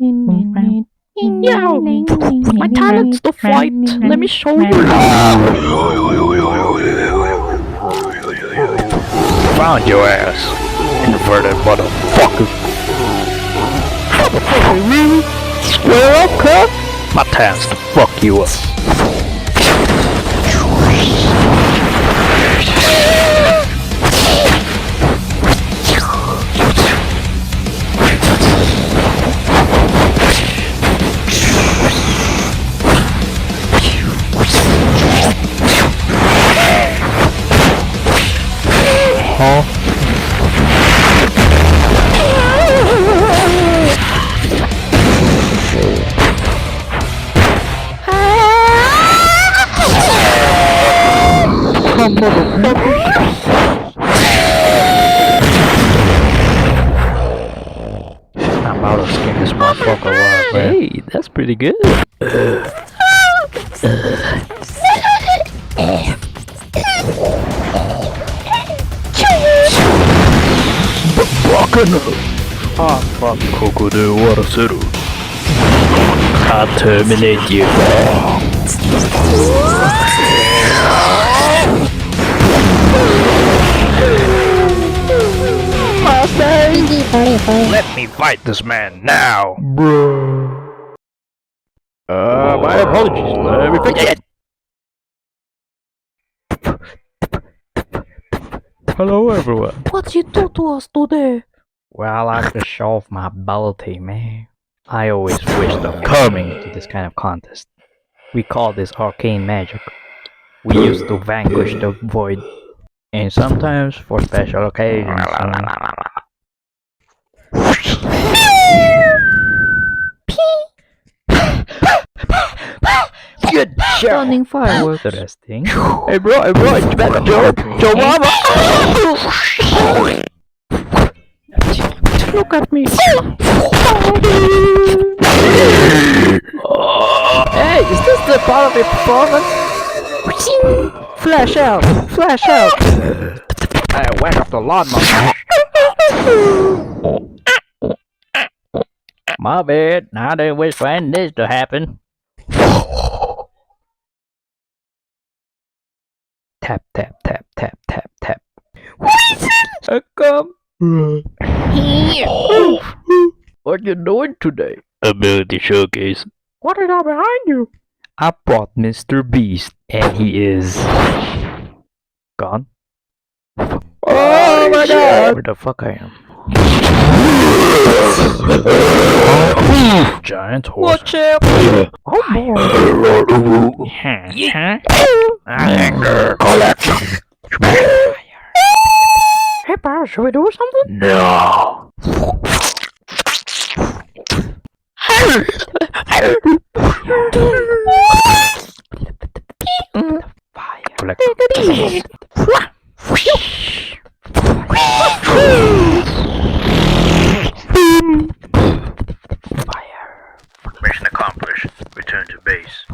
Yeah, my talent's to fight. Let me show you. Found your ass, inverted motherfucker. Motherfucker, really? Square up, cuz? My time's to fuck you up. Huh? Come motherfucker. I'm about to skin this motherfucker alive, man. Hey, that's pretty good. Ah, fuck. Crocodile water settle. I'll terminate you. Let me fight this man now, bro. My apologies. Let me fix it. Hello, everyone. What you do to us today? Well, I like to show off my ability, man. I always wished of coming to this kind of contest. We call this arcane magic. We used to vanquish the void, and sometimes for special occasions. Good job. Stunning fireworks. Interesting. Hey bro, it's better Joe Mama. Look at me. Hey, is this the part of your performance? Flash out! Flash out! I whack off the lawnmower. My bad. I didn't wish for any of this to happen. Tap, tap, tap, tap, tap, tap. I come. What you doing today? Ability showcase. What is that behind you? I brought Mr. Beast, and he is gone. Oh my god! Where the fuck I am? Giant horse. Watch out! Oh boy! Anger collection. Hey, pal, should we do something? No. Fire. Take it easy. Fire. Mission accomplished. Return to base.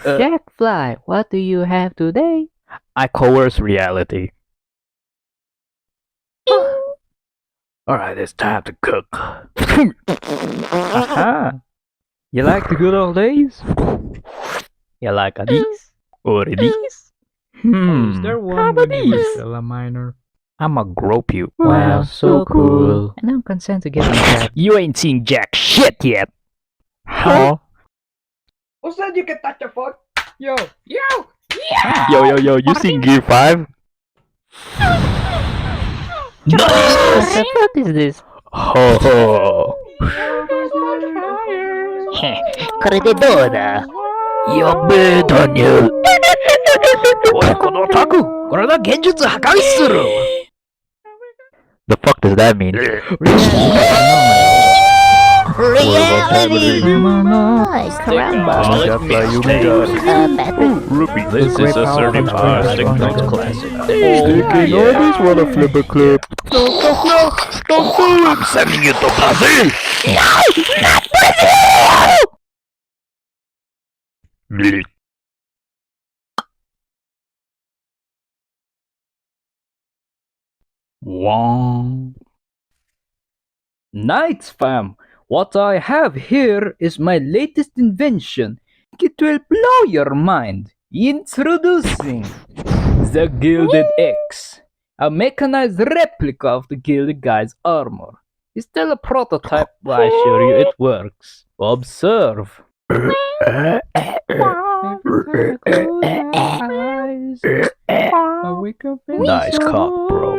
Jack Fly, what do you have today? I coerce reality. Alright, it's time to cook. Aha. You like the good old days? You like a these? Or these? Is there How one about when you were these? still a minor? I'ma grope you. Wow, so cool. And I'm consent to get on that. You ain't seen jack shit yet. Huh? Who said you can touch a foot? Yo, yo! Yo, you seen Gear 5? Nice! What the fuck is this? Ho ho! Corredora. Yabe, Daniel! おい、このタク! これが現実破壊する! The fuck does that mean? Reality. Ay, caramba. This is a certified stick notes classic. Sticky notice, wanna flip a clip. No, I'm sending you to Brazil! No, Wong. Nice, fam. What I have here is my latest invention. It will blow your mind. Introducing the Gilded X, a mechanized replica of the Gilded Guy's armor. It's still a prototype, but I assure you it works. Observe. Nice cock, bro.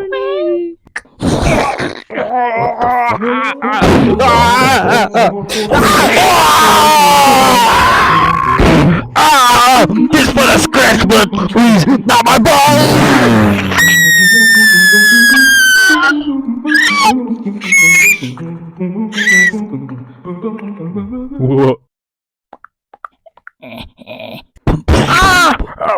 Just put a scratch, but please, not my balls! What?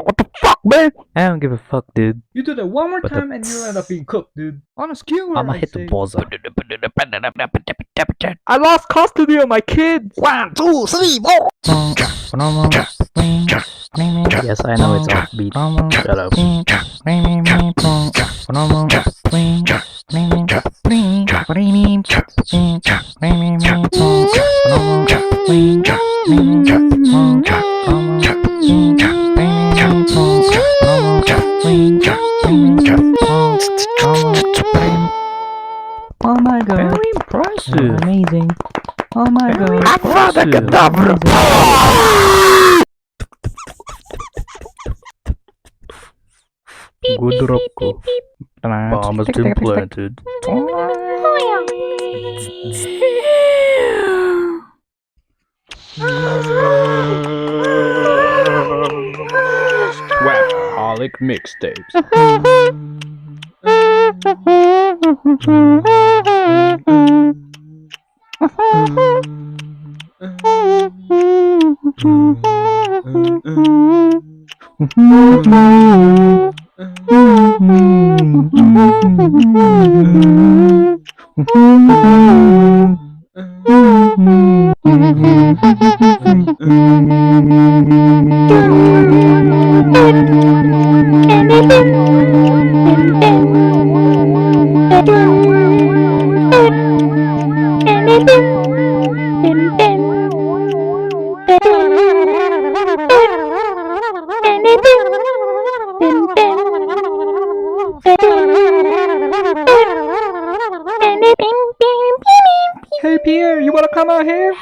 What the fuck, man? I don't give a fuck, dude. You do that one more But time and you end up being cooked, dude. On a skewer, I'ma I hit the say. buzzer. I lost custody of my kids! 1, 2, 3, 4! Yes, I know it's offbeat. Shut up. Oh my god. Very impressive. Amazing. Oh my god. Abracadabra. Good drop. Bomb has been planted. Swapaholic mixtapes. Hey Pierre, you wanna come out here?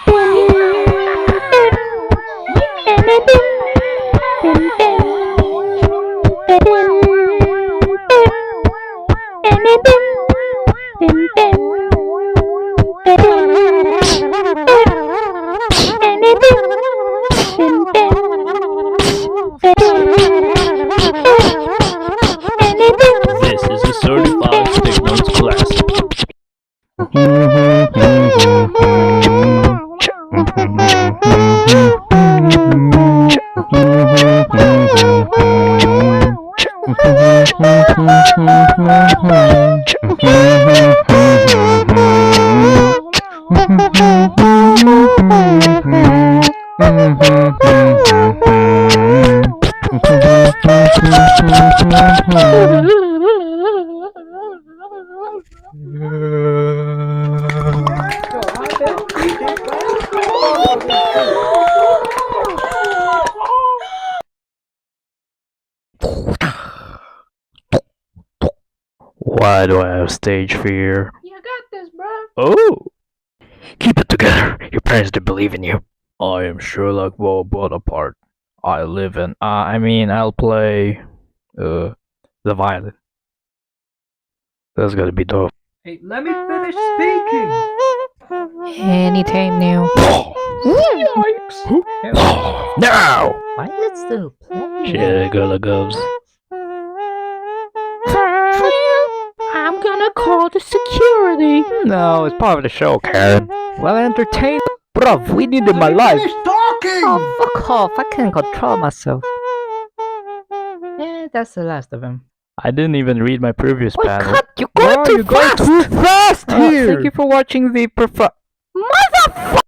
This is a certified stick notes classic. Why do I have stage fear? You got this, bro. Oh! Keep it together. Your parents do believe in you. I am Sherlock Bonaparte. I live in. I'll play. The violin. That's gonna be dope. Hey, let me finish speaking. Anytime now. Yikes. Now! Why is it still playing? Shit, gullah gubs. I'm gonna call the security. No, it's part of the show, Karen. Well, entertain. Bruv, we needed my Let me life. finish talking. Oh, fuck off. I can't control myself. Yeah, that's the last of him. I didn't even read my previous Wait, panel. cut! You're going too fast! too fast here. Thank you for watching the Motherfucker!